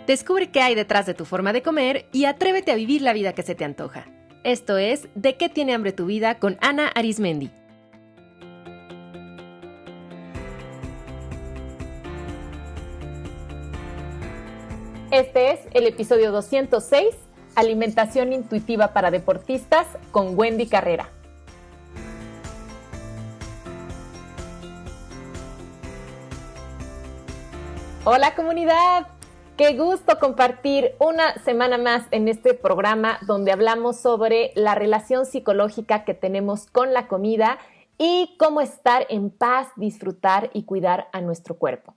Descubre qué hay detrás de tu forma de comer y atrévete a vivir la vida que se te antoja. Esto es ¿De qué tiene hambre tu vida? Con Ana Arismendi. Este es el episodio 206, Alimentación intuitiva para deportistas, con Wendy Carrera. Hola comunidad, qué gusto compartir una semana más en este programa donde hablamos sobre la relación psicológica que tenemos con la comida y cómo estar en paz, disfrutar y cuidar a nuestro cuerpo.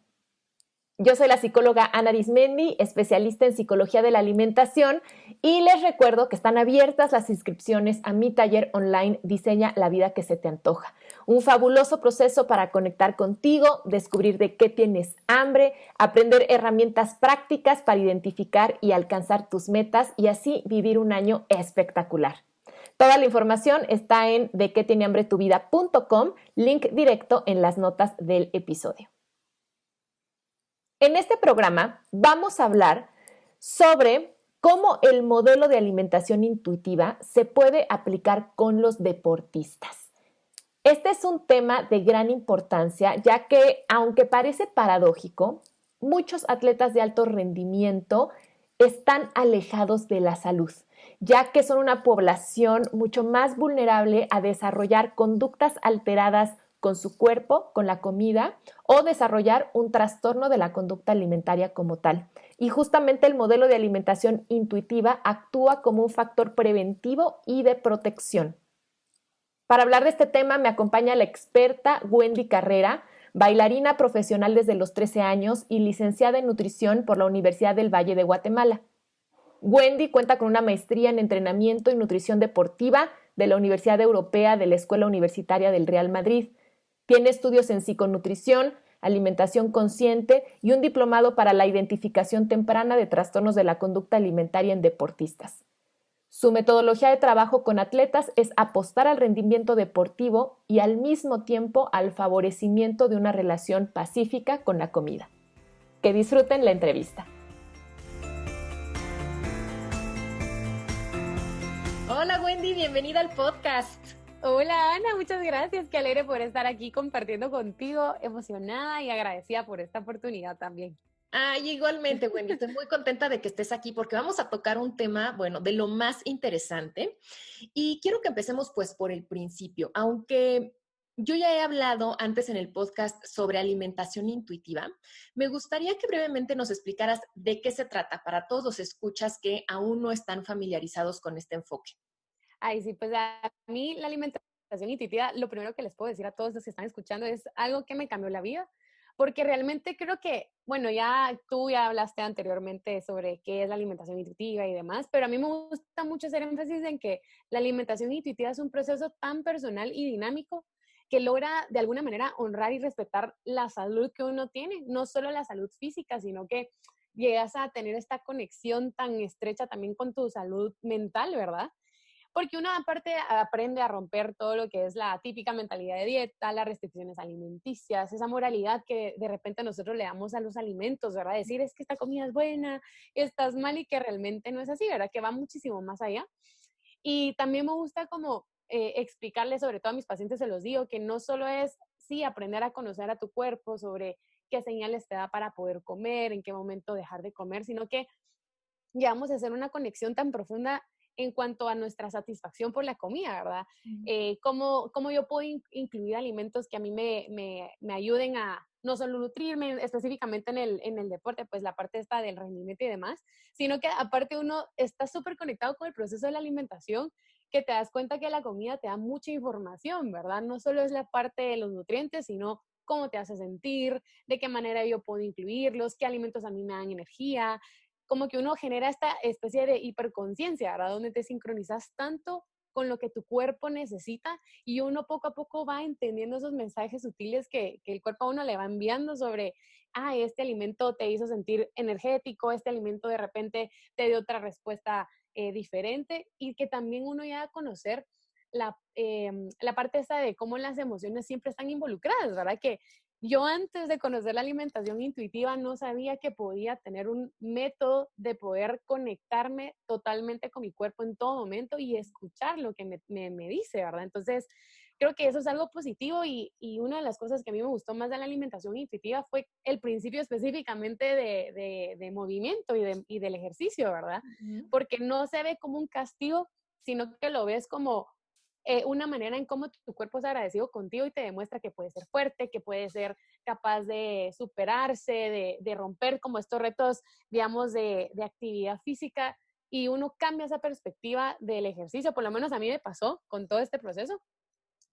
Yo soy la psicóloga Ana Arismendi, especialista en psicología de la alimentación, y les recuerdo que están abiertas las inscripciones a mi taller online Diseña la vida que se te antoja. Un fabuloso proceso para conectar contigo, descubrir de qué tienes hambre, aprender herramientas prácticas para identificar y alcanzar tus metas y así vivir un año espectacular. Toda la información está en dequetienehambretuvida.com, link directo en las notas del episodio. En este programa vamos a hablar sobre cómo el modelo de alimentación intuitiva se puede aplicar con los deportistas. Este es un tema de gran importancia, ya que, aunque parece paradójico, muchos atletas de alto rendimiento están alejados de la salud, ya que son una población mucho más vulnerable a desarrollar conductas alteradas con su cuerpo, con la comida, o desarrollar un trastorno de la conducta alimentaria como tal. Y justamente el modelo de alimentación intuitiva actúa como un factor preventivo y de protección. Para hablar de este tema me acompaña la experta Wendy Carrera, bailarina profesional desde los 13 años y licenciada en nutrición por la Universidad del Valle de Guatemala. Wendy cuenta con una maestría en entrenamiento y nutrición deportiva de la Universidad Europea de la Escuela Universitaria del Real Madrid. Tiene estudios en psiconutrición, alimentación consciente y un diplomado para la identificación temprana de trastornos de la conducta alimentaria en deportistas. Su metodología de trabajo con atletas es apostar al rendimiento deportivo y al mismo tiempo al favorecimiento de una relación pacífica con la comida. Que disfruten la entrevista. Hola Wendy, bienvenida al podcast. Hola Ana, muchas gracias, qué alegre por estar aquí compartiendo contigo, emocionada y agradecida por esta oportunidad también. Ay, igualmente, Wendy, estoy muy contenta de que estés aquí porque vamos a tocar un tema, bueno, de lo más interesante y quiero que empecemos pues por el principio, aunque yo ya he hablado antes en el podcast sobre alimentación intuitiva, me gustaría que brevemente nos explicaras de qué se trata para todos los escuchas que aún no están familiarizados con este enfoque. Ay, sí, pues a mí la alimentación intuitiva, lo primero que les puedo decir a todos los que están escuchando es algo que me cambió la vida, porque realmente creo que, bueno, tú ya hablaste anteriormente sobre qué es la alimentación intuitiva y demás, pero a mí me gusta mucho hacer énfasis en que la alimentación intuitiva es un proceso tan personal y dinámico que logra de alguna manera honrar y respetar la salud que uno tiene, no solo la salud física, sino que llegas a tener esta conexión tan estrecha también con tu salud mental, ¿verdad? Porque uno aparte aprende a romper todo lo que es la típica mentalidad de dieta, las restricciones alimenticias, esa moralidad que de repente nosotros le damos a los alimentos, ¿verdad? Decir es que esta comida es buena, estás mal y que realmente no es así, ¿verdad? Que va muchísimo más allá. Y también me gusta como explicarle, sobre todo a mis pacientes se los digo, que no solo es, sí, aprender a conocer a tu cuerpo sobre qué señales te da para poder comer, en qué momento dejar de comer, sino que llegamos a hacer una conexión tan profunda en cuanto a nuestra satisfacción por la comida, ¿verdad? Cómo yo puedo incluir alimentos que a mí me ayuden a no solo nutrirme específicamente en el deporte, pues la parte esta del rendimiento y demás, sino que aparte uno está súper conectado con el proceso de la alimentación, que te das cuenta que la comida te da mucha información, ¿verdad? No solo es la parte de los nutrientes, sino cómo te hace sentir, de qué manera yo puedo incluirlos, qué alimentos a mí me dan energía, como que uno genera esta especie de hiperconciencia, ¿verdad? Donde te sincronizas tanto con lo que tu cuerpo necesita y uno poco a poco va entendiendo esos mensajes sutiles que el cuerpo a uno le va enviando sobre, este alimento te hizo sentir energético, este alimento de repente te dio otra respuesta diferente y que también uno ya a conocer la parte esta de cómo las emociones siempre están involucradas, ¿verdad? Que yo antes de conocer la alimentación intuitiva no sabía que podía tener un método de poder conectarme totalmente con mi cuerpo en todo momento y escuchar lo que me dice, ¿verdad? Entonces, creo que eso es algo positivo y una de las cosas que a mí me gustó más de la alimentación intuitiva fue el principio específicamente de movimiento y del ejercicio, ¿verdad? Ujú. Porque no se ve como un castigo, sino que lo ves como una manera en cómo tu cuerpo es agradecido contigo y te demuestra que puede ser fuerte, que puede ser capaz de superarse, de romper como estos retos, digamos, de actividad física y uno cambia esa perspectiva del ejercicio, por lo menos a mí me pasó con todo este proceso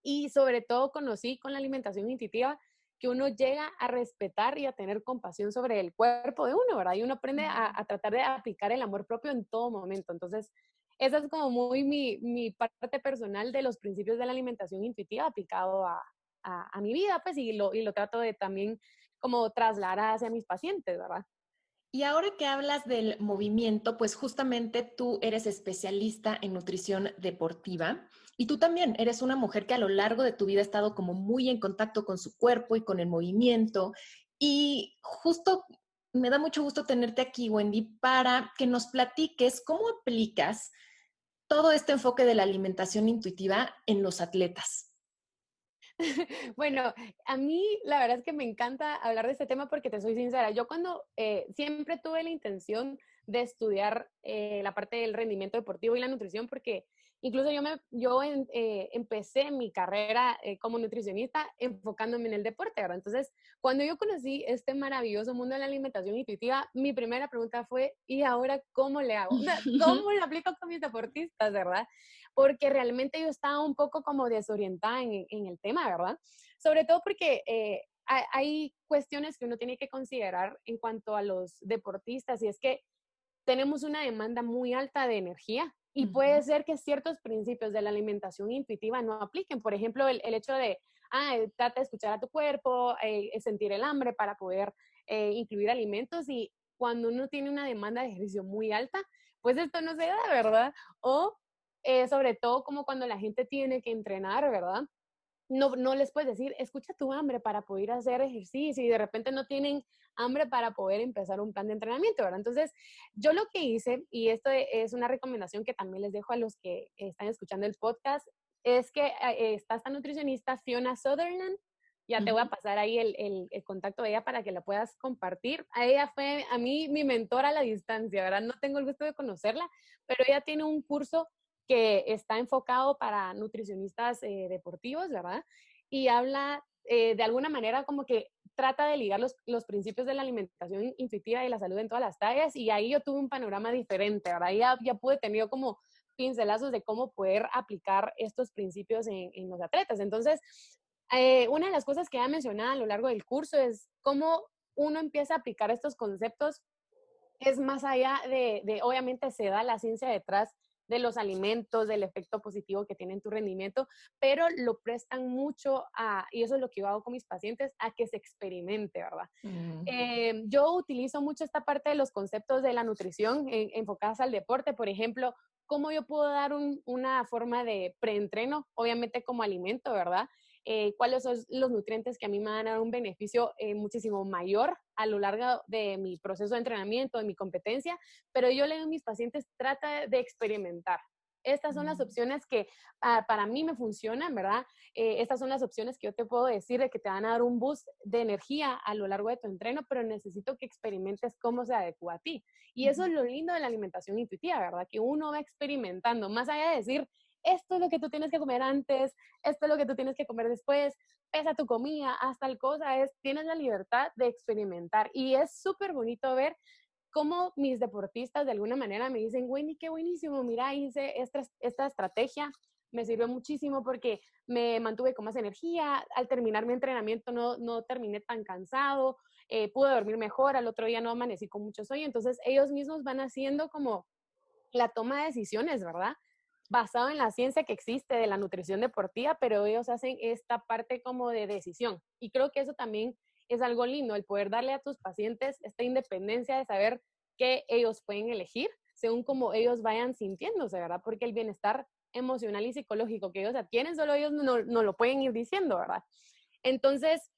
y sobre todo conocí con la alimentación intuitiva que uno llega a respetar y a tener compasión sobre el cuerpo de uno, ¿verdad? Y uno aprende a tratar de aplicar el amor propio en todo momento. Entonces, esa es como muy mi parte personal de los principios de la alimentación intuitiva aplicado a mi vida, pues, y lo trato de también como trasladar hacia mis pacientes, ¿verdad? Y ahora que hablas del movimiento, pues justamente tú eres especialista en nutrición deportiva y tú también eres una mujer que a lo largo de tu vida ha estado como muy en contacto con su cuerpo y con el movimiento. Y justo me da mucho gusto tenerte aquí, Wendy, para que nos platiques cómo aplicas todo este enfoque de la alimentación intuitiva en los atletas. Bueno, a mí la verdad es que me encanta hablar de este tema porque te soy sincera, yo cuando siempre tuve la intención de estudiar la parte del rendimiento deportivo y la nutrición porque incluso empecé mi carrera como nutricionista enfocándome en el deporte, ¿verdad? Entonces, cuando yo conocí este maravilloso mundo de la alimentación intuitiva, mi primera pregunta fue, ¿y ahora cómo le hago? ¿Cómo lo aplico con mis deportistas, verdad? Porque realmente yo estaba un poco como desorientada en el tema, ¿verdad? Sobre todo porque hay cuestiones que uno tiene que considerar en cuanto a los deportistas y es que tenemos una demanda muy alta de energía y puede Ujú. ser que ciertos principios de la alimentación intuitiva no apliquen. Por ejemplo, el hecho de, trata de escuchar a tu cuerpo, sentir el hambre para poder incluir alimentos y cuando uno tiene una demanda de ejercicio muy alta, pues esto no se da, ¿verdad? O sobre todo como cuando la gente tiene que entrenar, ¿verdad? No les puedes decir, escucha tu hambre para poder hacer ejercicio y de repente no tienen hambre para poder empezar un plan de entrenamiento, ¿verdad? Entonces, yo lo que hice, y esto es una recomendación que también les dejo a los que están escuchando el podcast, es que está esta nutricionista Fiona Sutherland, ya te voy a Ujú. pasar ahí el contacto de ella para que la puedas compartir. A ella fue a mí mi mentora a la distancia, ¿verdad? No tengo el gusto de conocerla, pero ella tiene un curso que está enfocado para nutricionistas deportivos, ¿verdad? Y habla de alguna manera como que trata de ligar los principios de la alimentación intuitiva y la salud en todas las tallas y ahí yo tuve un panorama diferente, ¿verdad? Ya pude tener como pincelazos de cómo poder aplicar estos principios en los atletas. Entonces, una de las cosas que ha mencionado a lo largo del curso es cómo uno empieza a aplicar estos conceptos es más allá obviamente se da la ciencia detrás de los alimentos, del efecto positivo que tiene en tu rendimiento, pero lo prestan mucho y eso es lo que yo hago con mis pacientes, a que se experimente, ¿verdad? Mm. Yo utilizo mucho esta parte de los conceptos de la nutrición enfocadas al deporte, por ejemplo, cómo yo puedo dar una forma de preentreno, obviamente como alimento, ¿verdad? Cuáles son los nutrientes que a mí me van a dar un beneficio muchísimo mayor a lo largo de mi proceso de entrenamiento, de mi competencia, pero yo le digo a mis pacientes, trata de experimentar. Estas son las Mm. opciones que para mí me funcionan, ¿verdad? Estas son las opciones que yo te puedo decir de que te van a dar un boost de energía a lo largo de tu entreno, pero necesito que experimentes cómo se adecua a ti. Y eso es lo lindo de la alimentación intuitiva, ¿verdad? Que uno va experimentando, más allá de decir, esto es lo que tú tienes que comer antes, esto es lo que tú tienes que comer después, pesa tu comida, haz tal cosa, tienes la libertad de experimentar. Y es súper bonito ver cómo mis deportistas de alguna manera me dicen, Wendy, qué buenísimo, mira, hice esta estrategia, me sirvió muchísimo porque me mantuve con más energía, al terminar mi entrenamiento no terminé tan cansado, pude dormir mejor, al otro día no amanecí con mucho sueño, entonces ellos mismos van haciendo como la toma de decisiones, ¿verdad? Basado en la ciencia que existe de la nutrición deportiva, pero ellos hacen esta parte como de decisión. Y creo que eso también es algo lindo, el poder darle a tus pacientes esta independencia de saber que ellos pueden elegir según como ellos vayan sintiéndose, ¿verdad? Porque el bienestar emocional y psicológico que ellos adquieren, solo ellos no lo pueden ir diciendo, ¿verdad? Entonces,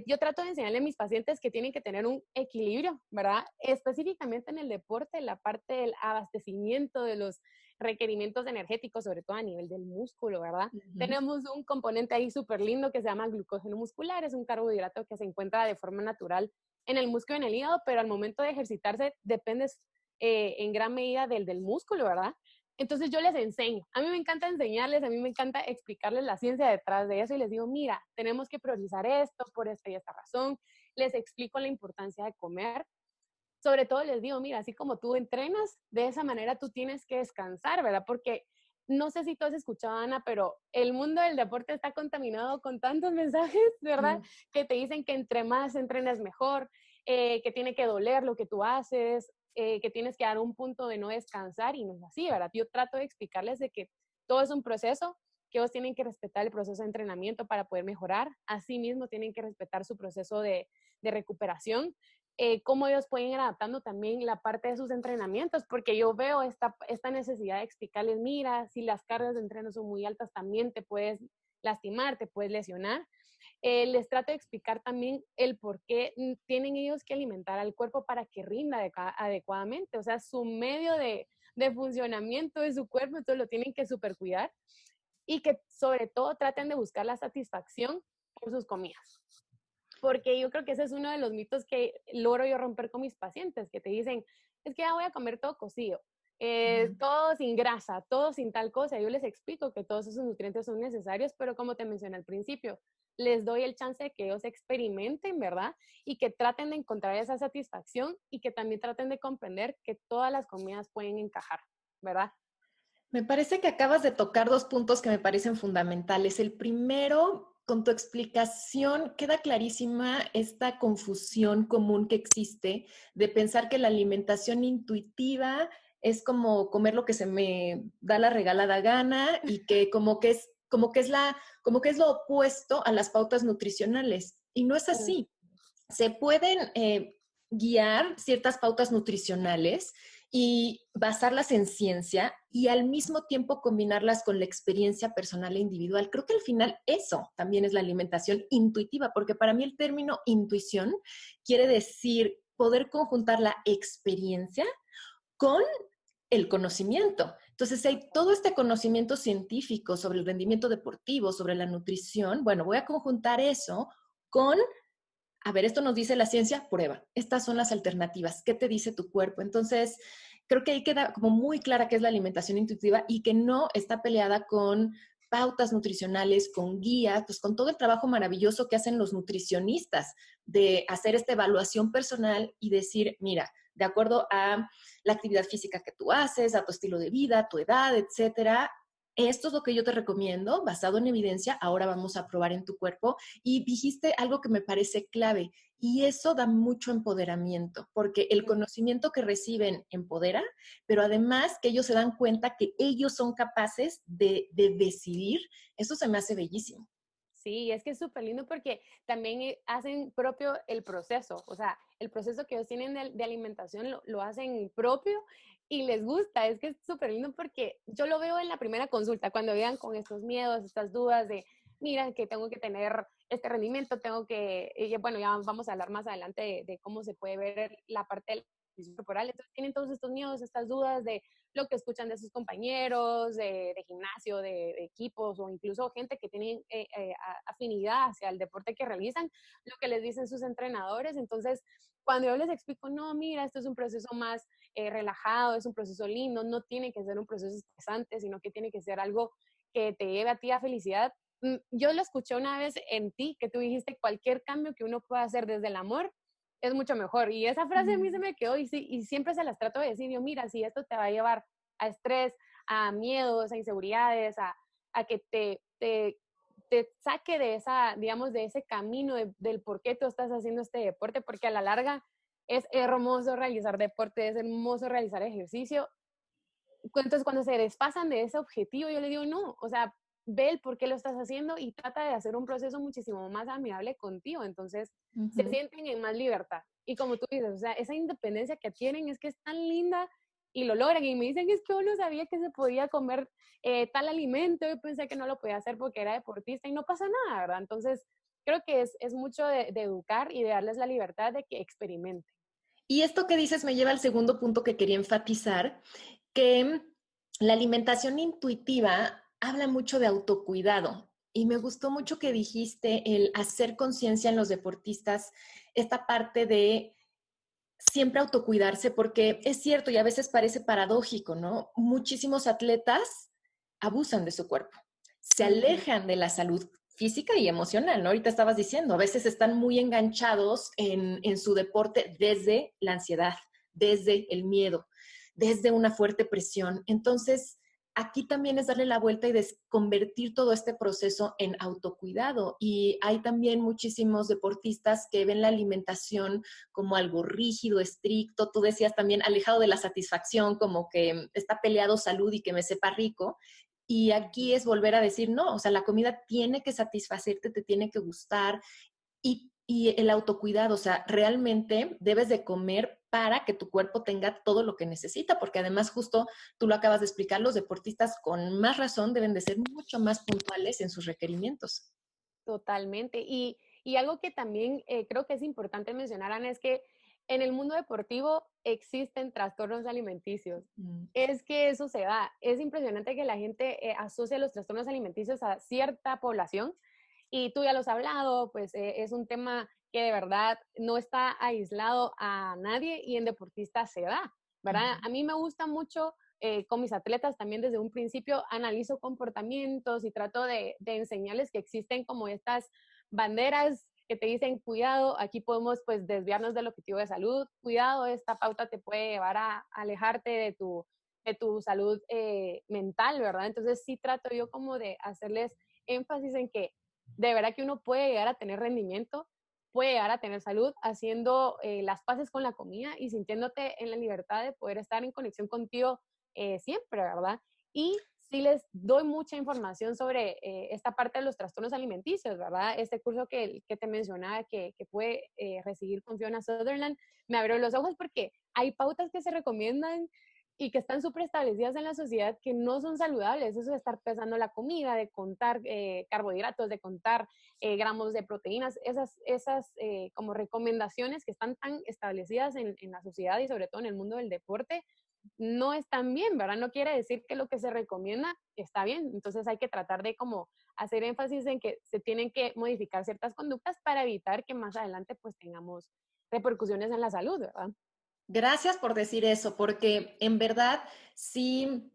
yo trato de enseñarle a mis pacientes que tienen que tener un equilibrio, ¿verdad? Específicamente en el deporte, la parte del abastecimiento de los requerimientos energéticos, sobre todo a nivel del músculo, ¿verdad? Tenemos un componente ahí súper lindo que se llama glucógeno muscular, es un carbohidrato que se encuentra de forma natural en el músculo y en el hígado, pero al momento de ejercitarse depende en gran medida del músculo, ¿verdad? Entonces yo les enseño, a mí me encanta enseñarles, a mí me encanta explicarles la ciencia detrás de eso y les digo, mira, tenemos que priorizar esto por esta y esta razón, les explico la importancia de comer, sobre todo les digo, mira, así como tú entrenas, de esa manera tú tienes que descansar, ¿verdad? Porque no sé si tú has escuchado, Ana, pero el mundo del deporte está contaminado con tantos mensajes, ¿verdad? Que te dicen que entre más entrenas mejor, que tiene que doler lo que tú haces, que tienes que dar un punto de no descansar y no es así, ¿verdad? Yo trato de explicarles de que todo es un proceso, que ellos tienen que respetar el proceso de entrenamiento para poder mejorar, asimismo tienen que respetar su proceso de recuperación, cómo ellos pueden ir adaptando también la parte de sus entrenamientos, porque yo veo esta necesidad de explicarles, mira, si las cargas de entreno son muy altas, también te puedes lastimar, te puedes lesionar. Les trato de explicar también el por qué tienen ellos que alimentar al cuerpo para que rinda adecuadamente, o sea, su medio de funcionamiento de su cuerpo, entonces lo tienen que supercuidar y que sobre todo traten de buscar la satisfacción por sus comidas. Porque yo creo que ese es uno de los mitos que logro yo romper con mis pacientes, que te dicen, es que ya voy a comer todo cocido, todo sin grasa, todo sin tal cosa. Yo les explico que todos esos nutrientes son necesarios, pero como te mencioné al principio, les doy el chance de que ellos experimenten, ¿verdad? Y que traten de encontrar esa satisfacción y que también traten de comprender que todas las comidas pueden encajar, ¿verdad? Me parece que acabas de tocar dos puntos que me parecen fundamentales. El primero, con tu explicación, queda clarísima esta confusión común que existe de pensar que la alimentación intuitiva es como comer lo que se me da la regalada gana y que como que es lo opuesto a las pautas nutricionales. Y no es así. Se pueden guiar ciertas pautas nutricionales y basarlas en ciencia y al mismo tiempo combinarlas con la experiencia personal e individual. Creo que al final eso también es la alimentación intuitiva, porque para mí el término intuición quiere decir poder conjuntar la experiencia con el conocimiento. Entonces, si hay todo este conocimiento científico sobre el rendimiento deportivo, sobre la nutrición, bueno, voy a conjuntar eso con a ver, esto nos dice la ciencia, prueba. Estas son las alternativas. ¿Qué te dice tu cuerpo? Entonces, creo que ahí queda como muy clara qué es la alimentación intuitiva y que no está peleada con pautas nutricionales, con guías, pues con todo el trabajo maravilloso que hacen los nutricionistas de hacer esta evaluación personal y decir, mira, de acuerdo a la actividad física que tú haces, a tu estilo de vida, tu edad, etcétera, esto es lo que yo te recomiendo, basado en evidencia, ahora vamos a probar en tu cuerpo. Y dijiste algo que me parece clave, y eso da mucho empoderamiento, porque el conocimiento que reciben empodera, pero además que ellos se dan cuenta que ellos son capaces de decidir, eso se me hace bellísimo. Sí, es que es súper lindo porque también hacen propio el proceso, o sea, el proceso que ellos tienen de alimentación lo hacen propio y les gusta, es que es súper lindo porque yo lo veo en la primera consulta, cuando vean con estos miedos, estas dudas de, mira, que tengo que tener este rendimiento, tengo que, bueno, ya vamos a hablar más adelante de cómo se puede ver la parte del ejercicio corporal, entonces tienen todos estos miedos, estas dudas de lo que escuchan de sus compañeros, de gimnasio, de equipos o incluso gente que tiene afinidad hacia el deporte que realizan, lo que les dicen sus entrenadores. Entonces, cuando yo les explico, no, mira, esto es un proceso más relajado, es un proceso lindo, no tiene que ser un proceso estresante, sino que tiene que ser algo que te lleve a ti a felicidad. Yo lo escuché una vez en ti, que tú dijiste, cualquier cambio que uno pueda hacer desde el amor es mucho mejor. Y esa frase a mí se me quedó y, sí, y siempre se las trato de decir, yo, mira, si esto te va a llevar a estrés, a miedos, a inseguridades, a que te saque de esa, digamos, de ese camino del por qué tú estás haciendo este deporte, porque a la larga es hermoso realizar deporte, es hermoso realizar ejercicio. Entonces, cuando se desfasan de ese objetivo, yo le digo, no, o sea, ve el por qué lo estás haciendo y trata de hacer un proceso muchísimo más amigable contigo. Entonces, se sienten en más libertad. Y como tú dices, o sea, esa independencia que tienen es que es tan linda y lo logran. Y me dicen, es que yo no sabía que se podía comer tal alimento, yo pensé que no lo podía hacer porque era deportista y no pasa nada, ¿verdad? Entonces, creo que es mucho de educar y de darles la libertad de que experimenten. Y esto que dices me lleva al segundo punto que quería enfatizar, que la alimentación intuitiva habla mucho de autocuidado. Y me gustó mucho que dijiste el hacer conciencia en los deportistas, esta parte de siempre autocuidarse, porque es cierto y a veces parece paradójico, ¿no? Muchísimos atletas abusan de su cuerpo, se alejan de la salud física y emocional, ¿no? Ahorita estabas diciendo, a veces están muy enganchados en su deporte desde la ansiedad, desde el miedo, desde una fuerte presión. Entonces, aquí también es darle la vuelta y convertir todo este proceso en autocuidado. Y hay también muchísimos deportistas que ven la alimentación como algo rígido, estricto. Tú decías también alejado de la satisfacción, como que está peleado salud y que me sepa rico. Y aquí es volver a decir, no, o sea, la comida tiene que satisfacerte, te tiene que gustar. Y el autocuidado, o sea, realmente debes de comer para que tu cuerpo tenga todo lo que necesita, porque además justo tú lo acabas de explicar, los deportistas con más razón deben de ser mucho más puntuales en sus requerimientos. Totalmente. Y algo que también creo que es importante mencionar, Ana, es que en el mundo deportivo existen trastornos alimenticios. Mm. Es que eso se da. Es impresionante que la gente asocie los trastornos alimenticios a cierta población y tú ya lo has hablado, pues es un tema que de verdad no está aislado a nadie y en deportistas se da, ¿verdad? Uh-huh. A mí me gusta mucho con mis atletas también desde un principio analizo comportamientos y trato de enseñarles que existen como estas banderas que te dicen, cuidado, aquí podemos pues desviarnos del objetivo de salud, cuidado, esta pauta te puede llevar a alejarte de tu salud mental, ¿verdad? Entonces sí trato yo como de hacerles énfasis en que de verdad que uno puede llegar a tener rendimiento, puede llegar a tener salud haciendo las paces con la comida y sintiéndote en la libertad de poder estar en conexión contigo siempre, ¿verdad? Y sí les doy mucha información sobre esta parte de los trastornos alimenticios, ¿verdad? Este curso que te mencionaba que puede recibir con Fiona Sutherland, me abrió los ojos porque hay pautas que se recomiendan y que están súper establecidas en la sociedad que no son saludables. Eso de estar pesando la comida, de contar carbohidratos, de contar gramos de proteínas, esas como recomendaciones que están tan establecidas en la sociedad y sobre todo en el mundo del deporte, no están bien, ¿verdad? No quiere decir que lo que se recomienda está bien. Entonces hay que tratar de como hacer énfasis en que se tienen que modificar ciertas conductas para evitar que más adelante pues tengamos repercusiones en la salud, ¿verdad? Gracias por decir eso, porque en verdad sí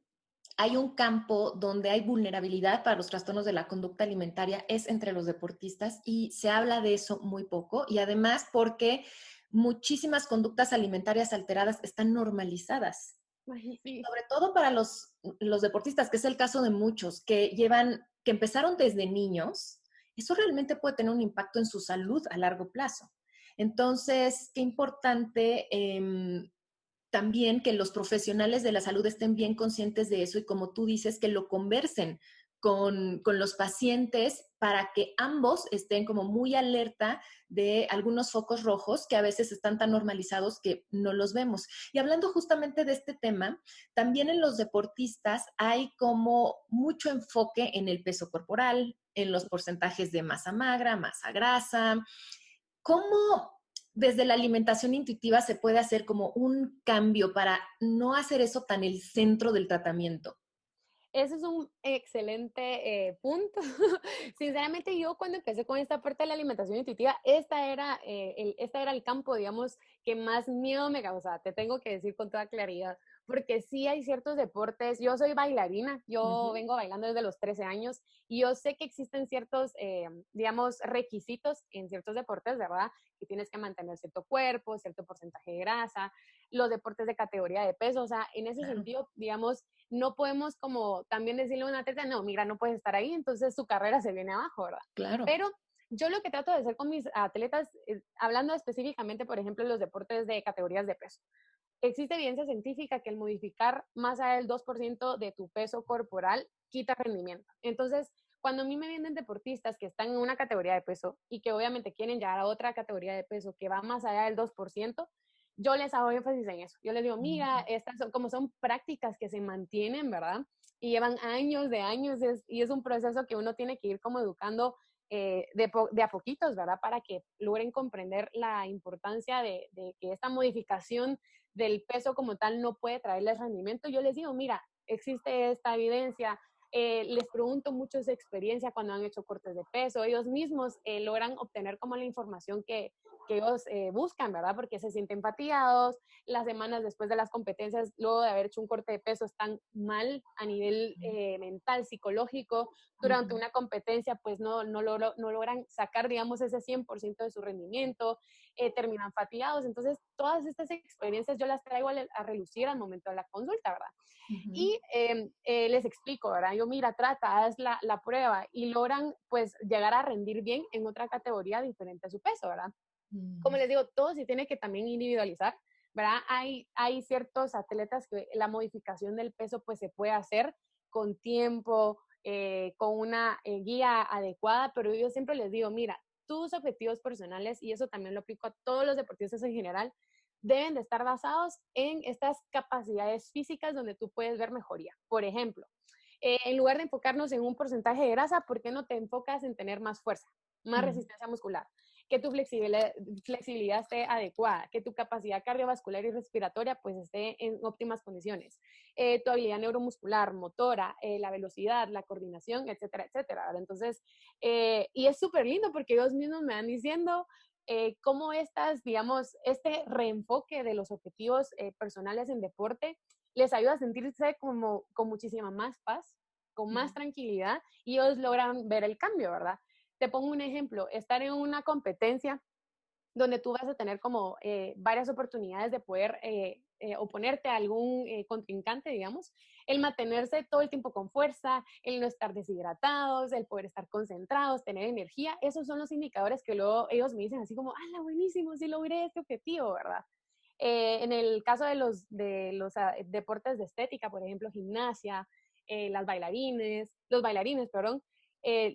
hay un campo donde hay vulnerabilidad para los trastornos de la conducta alimentaria, es entre los deportistas y se habla de eso muy poco y además porque muchísimas conductas alimentarias alteradas están normalizadas. Ay, sí. Sobre todo para los deportistas, que es el caso de muchos, que empezaron desde niños, eso realmente puede tener un impacto en su salud a largo plazo. Entonces, qué importante también que los profesionales de la salud estén bien conscientes de eso y como tú dices, que lo conversen con los pacientes para que ambos estén como muy alerta de algunos focos rojos que a veces están tan normalizados que no los vemos. Y hablando justamente de este tema, también en los deportistas hay como mucho enfoque en el peso corporal, en los porcentajes de masa magra, masa grasa. ¿Cómo desde la alimentación intuitiva se puede hacer como un cambio para no hacer eso tan el centro del tratamiento? Ese es un excelente punto. Sinceramente, yo cuando empecé con esta parte de la alimentación intuitiva, esta era el campo, digamos, que más miedo me causaba. Te tengo que decir con toda claridad, porque sí hay ciertos deportes. Yo soy bailarina, yo vengo bailando desde los 13 años y yo sé que existen ciertos, digamos, requisitos en ciertos deportes, ¿verdad? Que tienes que mantener cierto cuerpo, cierto porcentaje de grasa, los deportes de categoría de peso, o sea, en ese Claro, sentido, digamos, no podemos como también decirle a una atleta, no, mira, no puedes estar ahí, entonces su carrera se viene abajo, ¿verdad? claro. Pero yo lo que trato de hacer con mis atletas, hablando específicamente, por ejemplo, de los deportes de categorías de peso, existe evidencia científica que el modificar más allá del 2% de tu peso corporal quita rendimiento. Entonces, cuando a mí me vienen deportistas que están en una categoría de peso y que obviamente quieren llegar a otra categoría de peso que va más allá del 2%, yo les hago énfasis en eso. Yo les digo, mira, estas son, como son prácticas que se mantienen, ¿verdad? Y llevan años de años y es un proceso que uno tiene que ir como educando de a poquitos, ¿verdad? Para que logren comprender la importancia de que esta modificación del peso como tal no puede traerles rendimiento. Yo les digo, mira, existe esta evidencia, les pregunto mucho esa experiencia cuando han hecho cortes de peso, ellos mismos logran obtener como la información que ellos buscan, ¿verdad? Porque se sienten fatigados, las semanas después de las competencias, luego de haber hecho un corte de peso, están mal a nivel mental, psicológico. Durante una competencia, pues no logran sacar, digamos, ese 100% de su rendimiento, terminan fatigados. Entonces, todas estas experiencias yo las traigo a relucir al momento de la consulta, ¿verdad? Y les explico, ¿verdad? Yo, mira, trata, haz la prueba y logran, pues, llegar a rendir bien en otra categoría diferente a su peso, ¿verdad? Como les digo, todo se tiene que también individualizar, ¿verdad? Hay ciertos atletas que la modificación del peso, pues, se puede hacer con tiempo, con una guía adecuada, pero yo siempre les digo, mira, tus objetivos personales, y eso también lo aplico a todos los deportistas en general, deben de estar basados en estas capacidades físicas donde tú puedes ver mejoría. Por ejemplo, en lugar de enfocarnos en un porcentaje de grasa, ¿por qué no te enfocas en tener más fuerza, más resistencia muscular? Que tu flexibilidad esté adecuada, que tu capacidad cardiovascular y respiratoria pues esté en óptimas condiciones, tu habilidad neuromuscular, motora, la velocidad, la coordinación, etcétera, etcétera, ¿verdad? Entonces, y es súper lindo porque ellos mismos me van diciendo cómo digamos, este reenfoque de los objetivos personales en deporte les ayuda a sentirse como con muchísima más paz, con más tranquilidad, y ellos logran ver el cambio, ¿verdad? Te pongo un ejemplo, estar en una competencia donde tú vas a tener como varias oportunidades de poder oponerte a algún contrincante, digamos, el mantenerse todo el tiempo con fuerza, el no estar deshidratados, el poder estar concentrados, tener energía, esos son los indicadores que luego ellos me dicen así como, ¡ah, buenísimo, sí logré este objetivo!, ¿verdad? En el caso de los deportes de estética, por ejemplo, gimnasia, los bailarines, perdón,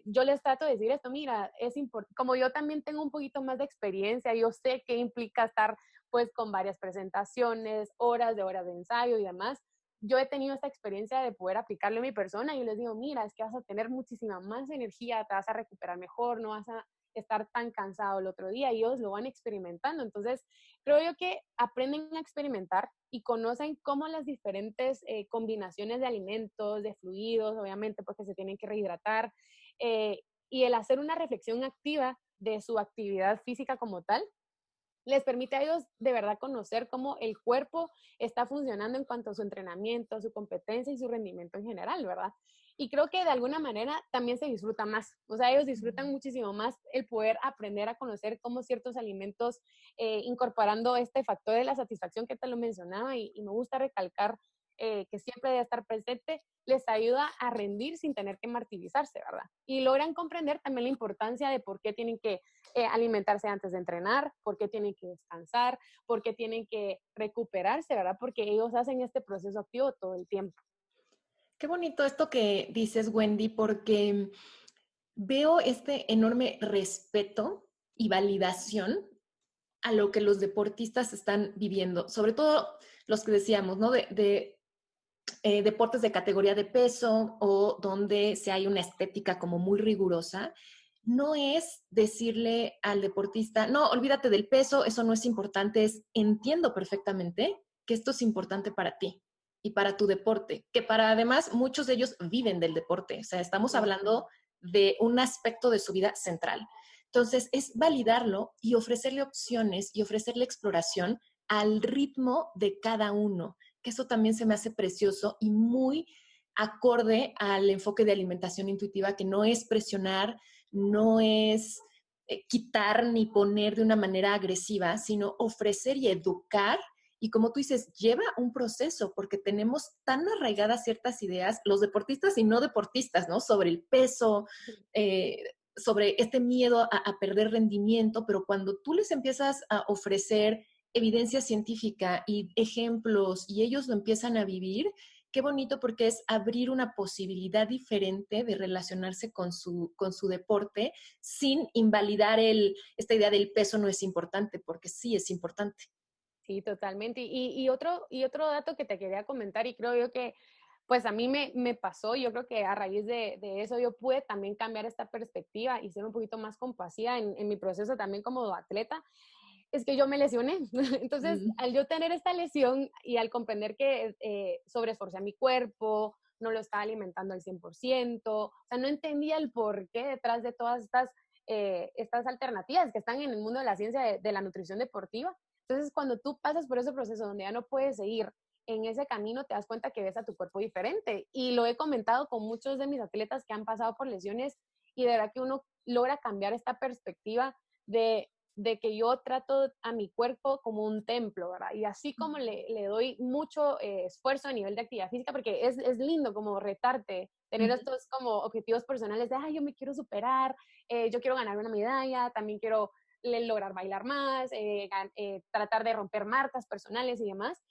yo les trato de decir esto, mira, es importante, como yo también tengo un poquito más de experiencia, yo sé que implica estar pues con varias presentaciones, horas de ensayo y demás. Yo he tenido esta experiencia de poder aplicarlo en mi persona y yo les digo, mira, es que vas a tener muchísima más energía, te vas a recuperar mejor, no vas a estar tan cansado el otro día, y ellos lo van experimentando. Entonces, creo yo que aprenden a experimentar y conocen cómo las diferentes combinaciones de alimentos, de fluidos, obviamente porque se tienen que rehidratar, y el hacer una reflexión activa de su actividad física como tal, les permite a ellos de verdad conocer cómo el cuerpo está funcionando en cuanto a su entrenamiento, su competencia y su rendimiento en general, ¿verdad? Y creo que de alguna manera también se disfruta más. O sea, ellos disfrutan muchísimo más el poder aprender a conocer cómo ciertos alimentos, incorporando este factor de la satisfacción que te lo mencionaba, y me gusta recalcar que siempre debe estar presente, les ayuda a rendir sin tener que martirizarse, ¿verdad? Y logran comprender también la importancia de por qué tienen que alimentarse antes de entrenar, por qué tienen que descansar, por qué tienen que recuperarse, ¿verdad? Porque ellos hacen este proceso activo todo el tiempo. Qué bonito esto que dices, Wendy, porque veo este enorme respeto y validación a lo que los deportistas están viviendo, sobre todo los que decíamos, ¿no? De deportes de categoría de peso o donde se hay una estética como muy rigurosa. No es decirle al deportista, no, olvídate del peso, eso no es importante, entiendo perfectamente que esto es importante para ti y para tu deporte, que para además muchos de ellos viven del deporte, o sea, estamos hablando de un aspecto de su vida central. Entonces, es validarlo y ofrecerle opciones y ofrecerle exploración al ritmo de cada uno, que eso también se me hace precioso y muy acorde al enfoque de alimentación intuitiva, que no es presionar, no es quitar ni poner de una manera agresiva, sino ofrecer y educar. Y como tú dices, lleva un proceso porque tenemos tan arraigadas ciertas ideas, los deportistas y no deportistas, ¿no? Sobre el peso, sobre este miedo a perder rendimiento, pero cuando tú les empiezas a ofrecer evidencia científica y ejemplos y ellos lo empiezan a vivir, qué bonito porque es abrir una posibilidad diferente de relacionarse con su deporte sin invalidar esta idea del peso no es importante, porque sí es importante. Sí, totalmente. Y otro dato que te quería comentar, y creo yo que pues a mí me pasó, yo creo que a raíz de eso yo pude también cambiar esta perspectiva y ser un poquito más compasiva en mi proceso también como atleta, es que yo me lesioné. Entonces, al yo tener esta lesión y al comprender que sobreesforcé mi cuerpo, no lo estaba alimentando al 100%, o sea, no entendía el porqué detrás de todas estas alternativas que están en el mundo de la ciencia de la nutrición deportiva. Entonces, cuando tú pasas por ese proceso donde ya no puedes seguir en ese camino, te das cuenta que ves a tu cuerpo diferente. Y lo he comentado con muchos de mis atletas que han pasado por lesiones y de verdad que uno logra cambiar esta perspectiva de que yo trato a mi cuerpo como un templo, ¿verdad? Y así como le doy mucho esfuerzo a nivel de actividad física, porque es lindo como retarte, tener estos como objetivos personales de, ay, yo me quiero superar, yo quiero ganar una medalla, también quiero lograr bailar más, tratar de romper marcas personales y demás,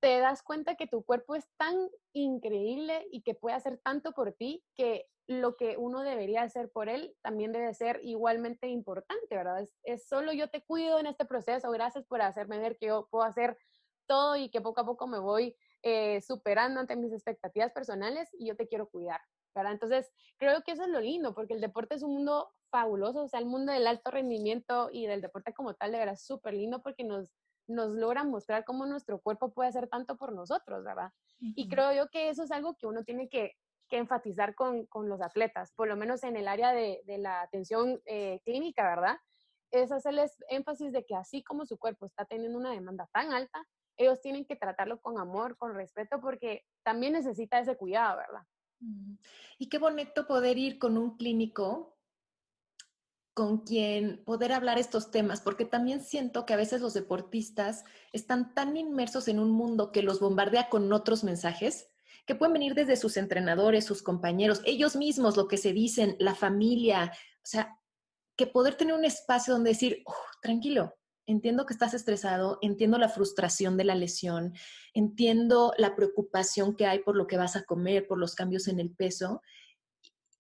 te das cuenta que tu cuerpo es tan increíble y que puede hacer tanto por ti que lo que uno debería hacer por él también debe ser igualmente importante, ¿verdad? Es solo yo te cuido en este proceso, gracias por hacerme ver que yo puedo hacer todo y que poco a poco me voy superando ante mis expectativas personales y yo te quiero cuidar, ¿verdad? Entonces, creo que eso es lo lindo, porque el deporte es un mundo fabuloso, o sea, el mundo del alto rendimiento y del deporte como tal, de verdad, es súper lindo porque nos logra mostrar cómo nuestro cuerpo puede hacer tanto por nosotros, ¿verdad? Y creo yo que eso es algo que uno tiene que enfatizar con los atletas, por lo menos en el área de la atención clínica, ¿verdad? Es hacerles énfasis de que así como su cuerpo está teniendo una demanda tan alta, ellos tienen que tratarlo con amor, con respeto, porque también necesita ese cuidado, ¿verdad? Y qué bonito poder ir con un clínico con quien poder hablar estos temas, porque también siento que a veces los deportistas están tan inmersos en un mundo que los bombardea con otros mensajes que pueden venir desde sus entrenadores, sus compañeros, ellos mismos, lo que se dicen, la familia, o sea, que poder tener un espacio donde decir, tranquilo, entiendo que estás estresado, entiendo la frustración de la lesión, entiendo la preocupación que hay por lo que vas a comer, por los cambios en el peso,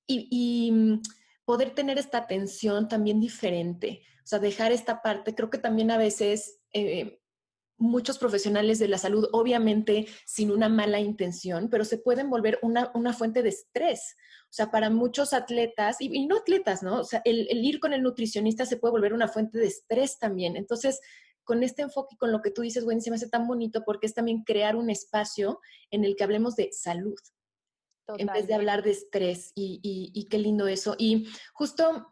y poder tener esta atención también diferente, o sea, dejar esta parte, creo que también a veces muchos profesionales de la salud, obviamente sin una mala intención, pero se pueden volver una fuente de estrés. O sea, para muchos atletas, y no atletas, ¿no? O sea, el ir con el nutricionista se puede volver una fuente de estrés también. Entonces, con este enfoque y con lo que tú dices, Wendy, se me hace tan bonito porque es también crear un espacio en el que hablemos de salud en vez de Totalmente. hablar de estrés y qué lindo eso. Y justo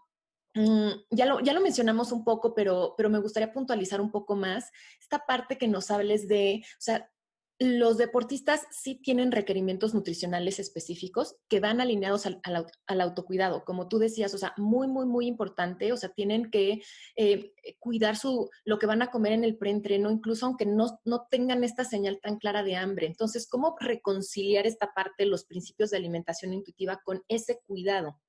ya lo mencionamos un poco, pero me gustaría puntualizar un poco más esta parte que nos hables de, o sea, los deportistas sí tienen requerimientos nutricionales específicos que van alineados al autocuidado, como tú decías, o sea, muy, muy, muy importante, o sea, tienen que cuidar lo que van a comer en el preentreno, incluso aunque no tengan esta señal tan clara de hambre. Entonces, ¿cómo reconciliar esta parte de los principios de alimentación intuitiva con ese cuidado?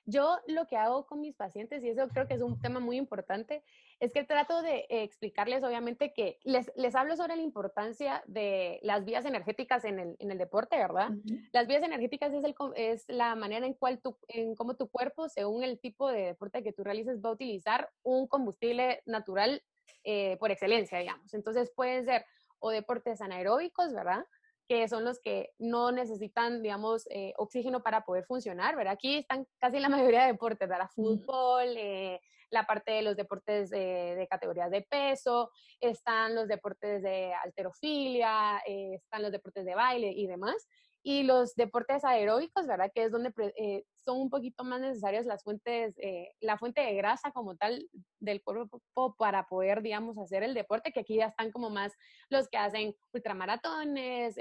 Yo lo que hago con mis pacientes, y eso creo que es un tema muy importante, es que trato de explicarles, obviamente, que les hablo sobre la importancia de las vías energéticas en el deporte, ¿verdad? Ujú. Las vías energéticas es la manera en cómo tu cuerpo, según el tipo de deporte que tú realices, va a utilizar un combustible natural por excelencia, digamos. Entonces pueden ser o deportes anaeróbicos, ¿verdad? Que son los que no necesitan, digamos, oxígeno para poder funcionar, ¿verdad? Aquí están casi la mayoría de deportes, ¿verdad? Fútbol, la parte de los deportes de categorías de peso, están los deportes de halterofilia, están los deportes de baile y demás. Y los deportes aeróbicos, ¿verdad? Que es donde son un poquito más necesarias las fuentes, la fuente de grasa como tal del cuerpo para poder, digamos, hacer el deporte, que aquí ya están como más los que hacen ultramaratones,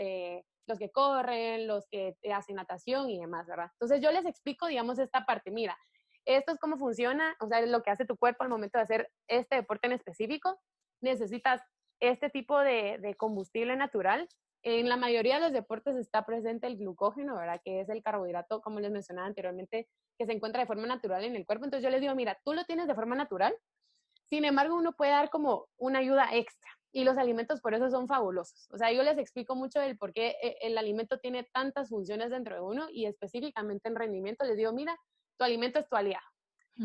los que corren, los que hacen natación y demás, ¿verdad? Entonces yo les explico, digamos, esta parte, mira, esto es cómo funciona, o sea, es lo que hace tu cuerpo al momento de hacer este deporte en específico, necesitas este tipo de combustible natural. En la mayoría de los deportes está presente el glucógeno, ¿verdad? Que es el carbohidrato, como les mencionaba anteriormente, que se encuentra de forma natural en el cuerpo. Entonces yo les digo, mira, tú lo tienes de forma natural, sin embargo, uno puede dar como una ayuda extra y los alimentos por eso son fabulosos. O sea, yo les explico mucho del por qué el alimento tiene tantas funciones dentro de uno y específicamente en rendimiento les digo, mira, tu alimento es tu aliado.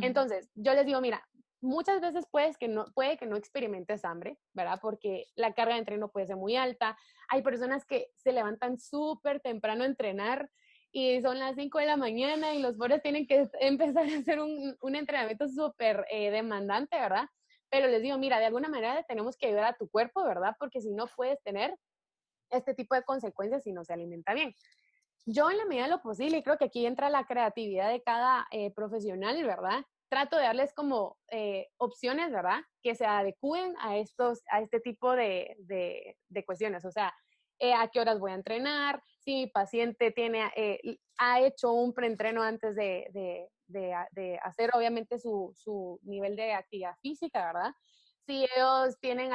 Entonces, yo les digo, mira, muchas veces puede que no experimentes hambre, ¿verdad? Porque la carga de entreno puede ser muy alta. Hay personas que se levantan súper temprano a entrenar y son las 5 de la mañana y los pobres tienen que empezar a hacer un entrenamiento súper demandante, ¿verdad? Pero les digo, mira, de alguna manera tenemos que ayudar a tu cuerpo, ¿verdad? Porque si no puedes tener este tipo de consecuencias si no se alimenta bien. Yo en la medida de lo posible, y creo que aquí entra la creatividad de cada profesional, ¿verdad? Trato de darles como opciones, ¿verdad? Que se adecúen a este tipo de cuestiones. O sea, a qué horas voy a entrenar, si mi paciente ha hecho un preentreno antes de hacer obviamente su nivel de actividad física, ¿verdad? Si ellos tienen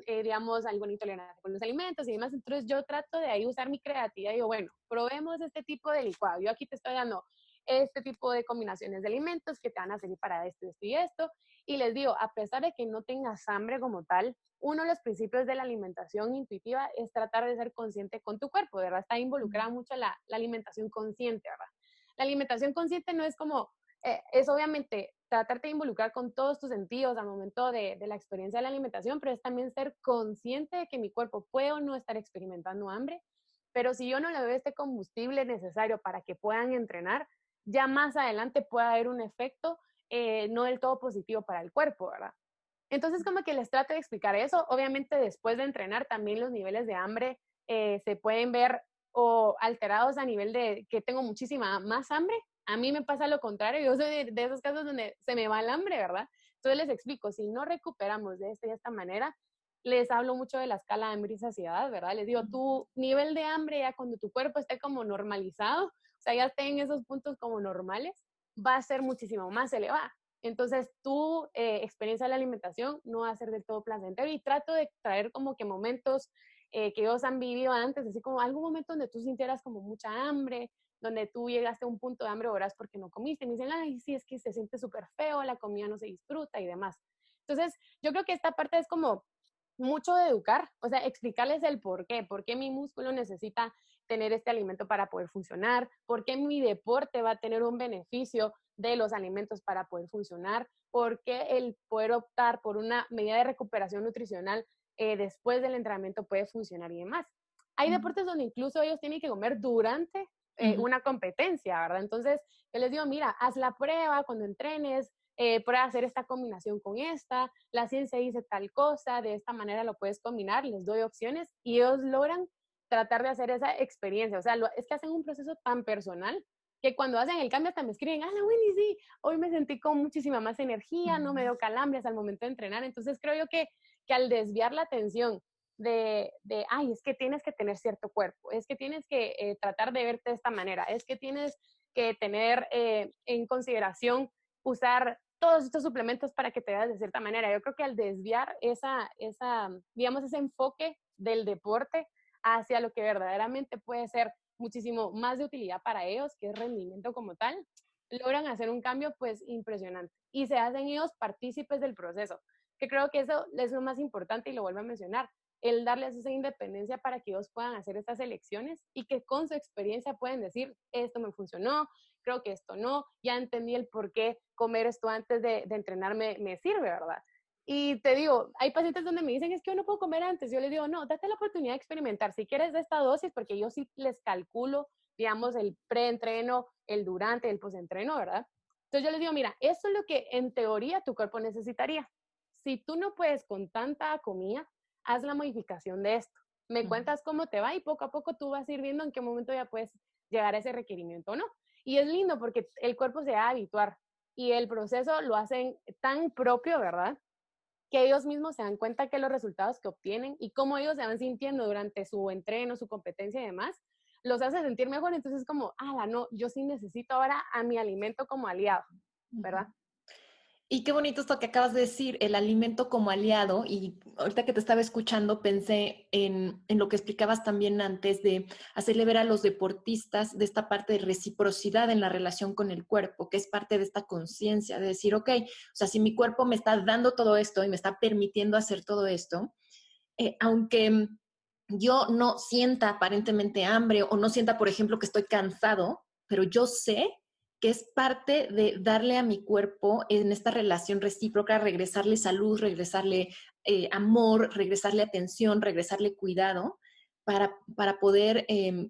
digamos, alguna intolerancia con los alimentos y demás. Entonces yo trato de ahí usar mi creatividad y digo, bueno, probemos este tipo de licuado. Yo aquí te estoy dando este tipo de combinaciones de alimentos que te van a servir para esto, esto y esto. Y les digo, a pesar de que no tengas hambre como tal, uno de los principios de la alimentación intuitiva es tratar de ser consciente con tu cuerpo, ¿verdad? Está involucrada mucho la alimentación consciente, ¿verdad? La alimentación consciente no es como es obviamente tratarte de involucrar con todos tus sentidos al momento de la experiencia de la alimentación, pero es también ser consciente de que mi cuerpo puede o no estar experimentando hambre, pero si yo no le doy este combustible necesario para que puedan entrenar, ya más adelante puede haber un efecto no del todo positivo para el cuerpo, ¿verdad? Entonces, como que les trato de explicar eso. Obviamente, después de entrenar, también los niveles de hambre se pueden ver o alterados a nivel de que tengo muchísima más hambre. A mí me pasa lo contrario. Yo soy de esos casos donde se me va el hambre, ¿verdad? Entonces les explico, si no recuperamos de esta manera, les hablo mucho de la escala de hambre y saciedad, ¿verdad? Les digo, tu nivel de hambre ya cuando tu cuerpo esté como normalizado, o sea, ya esté en esos puntos como normales, va a ser muchísimo más elevada. Entonces, tu experiencia de la alimentación no va a ser del todo placentero y trato de traer como que momentos que ellos han vivido antes, así como algún momento donde tú sintieras como mucha hambre, donde tú llegaste a un punto de hambre o horas porque no comiste. Y me dicen, ay, sí, es que se siente súper feo, la comida no se disfruta y demás. Entonces, yo creo que esta parte es como mucho de educar, o sea, explicarles el por qué mi músculo necesita tener este alimento para poder funcionar, por qué mi deporte va a tener un beneficio de los alimentos para poder funcionar, por qué el poder optar por una medida de recuperación nutricional después del entrenamiento puede funcionar y demás. Hay deportes donde incluso ellos tienen que comer durante una competencia, ¿verdad? Entonces, yo les digo, mira, haz la prueba cuando entrenes, prueba a hacer esta combinación con esta, la ciencia dice tal cosa, de esta manera lo puedes combinar, les doy opciones y ellos logran tratar de hacer esa experiencia. O sea, es que hacen un proceso tan personal que cuando hacen el cambio hasta me escriben, la Winnie, sí, hoy me sentí con muchísima más energía, no me dio calambres al momento de entrenar. Entonces creo yo que al desviar la atención ay, es que tienes que tener cierto cuerpo, es que tienes que tratar de verte de esta manera, es que tienes que tener en consideración usar todos estos suplementos para que te veas de cierta manera. Yo creo que al desviar digamos, ese enfoque del deporte hacia lo que verdaderamente puede ser muchísimo más de utilidad para ellos, que es rendimiento como tal, logran hacer un cambio pues impresionante y se hacen ellos partícipes del proceso, que creo que eso es lo más importante y lo vuelvo a mencionar, el darles esa independencia para que ellos puedan hacer estas elecciones y que con su experiencia pueden decir, esto me funcionó, creo que esto no, ya entendí el por qué comer esto antes de entrenar me sirve, ¿verdad? Y te digo, hay pacientes donde me dicen, es que yo no puedo comer antes. Yo les digo, no, date la oportunidad de experimentar. Si quieres de esta dosis, porque yo sí les calculo, digamos, el preentreno, el durante, el postentreno, ¿verdad? Entonces yo les digo, mira, esto es lo que en teoría tu cuerpo necesitaría. Si tú no puedes con tanta comida, haz la modificación de esto. Me cuentas cómo te va y poco a poco tú vas a ir viendo en qué momento ya puedes llegar a ese requerimiento o no. Y es lindo porque el cuerpo se va a habituar y el proceso lo hacen tan propio, ¿verdad? Que ellos mismos se dan cuenta que los resultados que obtienen y cómo ellos se van sintiendo durante su entreno, su competencia y demás, los hace sentir mejor. Entonces es como, no, yo sí necesito ahora a mi alimento como aliado, ¿verdad? Y qué bonito esto que acabas de decir, el alimento como aliado. Y ahorita que te estaba escuchando, pensé en lo que explicabas también antes de hacerle ver a los deportistas de esta parte de reciprocidad en la relación con el cuerpo, que es parte de esta conciencia, de decir, ok, o sea, si mi cuerpo me está dando todo esto y me está permitiendo hacer todo esto, aunque yo no sienta aparentemente hambre o no sienta, por ejemplo, que estoy cansado, pero yo sé que es parte de darle a mi cuerpo en esta relación recíproca, regresarle salud, regresarle amor, regresarle atención, regresarle cuidado para poder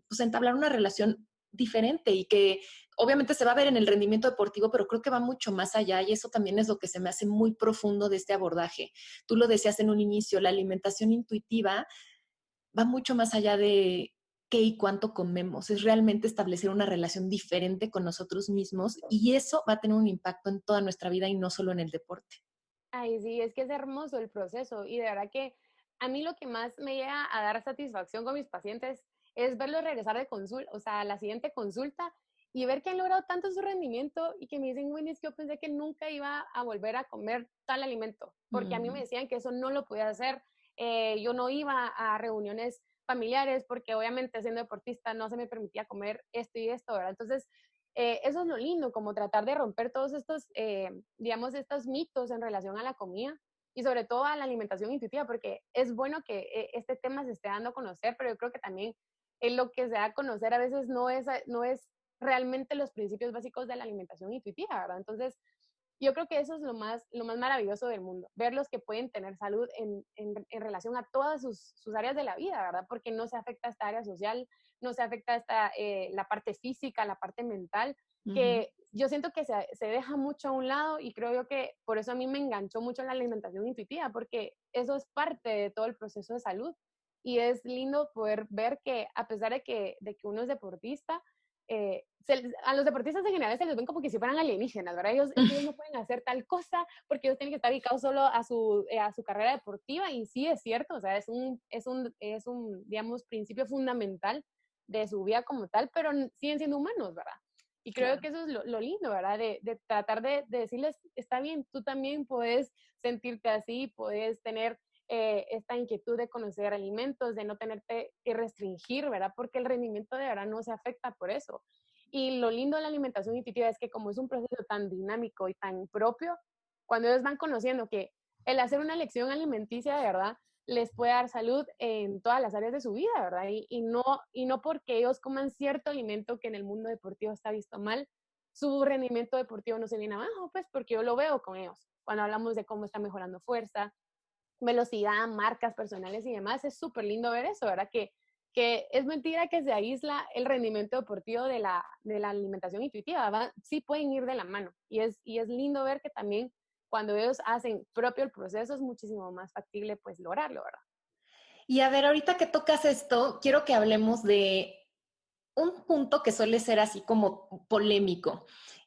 pues entablar una relación diferente y que obviamente se va a ver en el rendimiento deportivo, pero creo que va mucho más allá y eso también es lo que se me hace muy profundo de este abordaje. Tú lo decías en un inicio, la alimentación intuitiva va mucho más allá de qué y cuánto comemos, es realmente establecer una relación diferente con nosotros mismos y eso va a tener un impacto en toda nuestra vida y no solo en el deporte. Ay, sí, es que es hermoso el proceso y de verdad que a mí lo que más me llega a dar satisfacción con mis pacientes es verlos regresar de consulta, o sea, a la siguiente consulta y ver que han logrado tanto su rendimiento y que me dicen, Wendy, es que yo pensé que nunca iba a volver a comer tal alimento, porque a mí me decían que eso no lo podía hacer, yo no iba a reuniones familiares porque obviamente siendo deportista no se me permitía comer esto y esto, ¿verdad? Entonces, eso es lo lindo, como tratar de romper todos estos, digamos, estos mitos en relación a la comida y sobre todo a la alimentación intuitiva, porque es bueno que este tema se esté dando a conocer, pero yo creo que también lo que se da a conocer a veces no es realmente los principios básicos de la alimentación intuitiva, ¿verdad? Entonces, yo creo que eso es lo más maravilloso del mundo, ver los que pueden tener salud en relación a todas sus áreas de la vida, ¿verdad? Porque no se afecta esta área social, no se afecta la parte física, la parte mental, que yo siento que se deja mucho a un lado y creo yo que por eso a mí me enganchó mucho la alimentación intuitiva, porque eso es parte de todo el proceso de salud y es lindo poder ver que a pesar de que uno es deportista, a los deportistas en general se les ven como que si fueran alienígenas, ¿verdad? Ellos no pueden hacer tal cosa porque ellos tienen que estar dedicados solo a su carrera deportiva y sí es cierto, o sea, es un, digamos, principio fundamental de su vida como tal, pero siguen siendo humanos, ¿verdad? Y creo que eso es lo lindo, ¿verdad? De tratar de decirles, está bien, tú también puedes sentirte así, puedes tener esta inquietud de conocer alimentos, de no tenerte que restringir, ¿verdad? Porque el rendimiento de verdad no se afecta por eso. Y lo lindo de la alimentación intuitiva es que como es un proceso tan dinámico y tan propio, cuando ellos van conociendo que el hacer una elección alimenticia de verdad les puede dar salud en todas las áreas de su vida, ¿verdad? Y no porque ellos coman cierto alimento que en el mundo deportivo está visto mal, su rendimiento deportivo no se viene abajo, pues porque yo lo veo con ellos. Cuando hablamos de cómo está mejorando fuerza, velocidad, marcas personales y demás, es súper lindo ver eso, ¿verdad? Que es mentira que se aísla el rendimiento deportivo de la alimentación intuitiva, sí pueden ir de la mano y es lindo ver que también cuando ellos hacen propio el proceso es muchísimo más factible pues lograrlo, ¿verdad? Y a ver, ahorita que tocas esto, quiero que hablemos de un punto que suele ser así como polémico.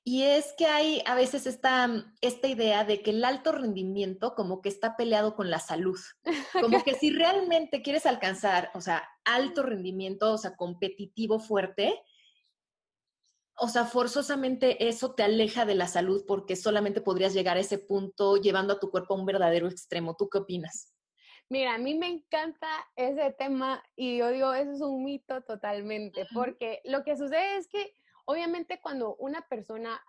Y es que hay a veces esta idea de que el alto rendimiento como que está peleado con la salud. Como que si realmente quieres alcanzar, o sea, alto rendimiento, o sea, competitivo fuerte, o sea, forzosamente eso te aleja de la salud porque solamente podrías llegar a ese punto llevando a tu cuerpo a un verdadero extremo. ¿Tú qué opinas? Mira, a mí me encanta ese tema y yo digo, eso es un mito totalmente, porque lo que sucede es que obviamente cuando una persona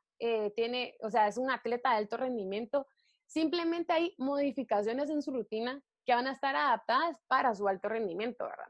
o sea, es un atleta de alto rendimiento, simplemente hay modificaciones en su rutina que van a estar adaptadas para su alto rendimiento, ¿verdad?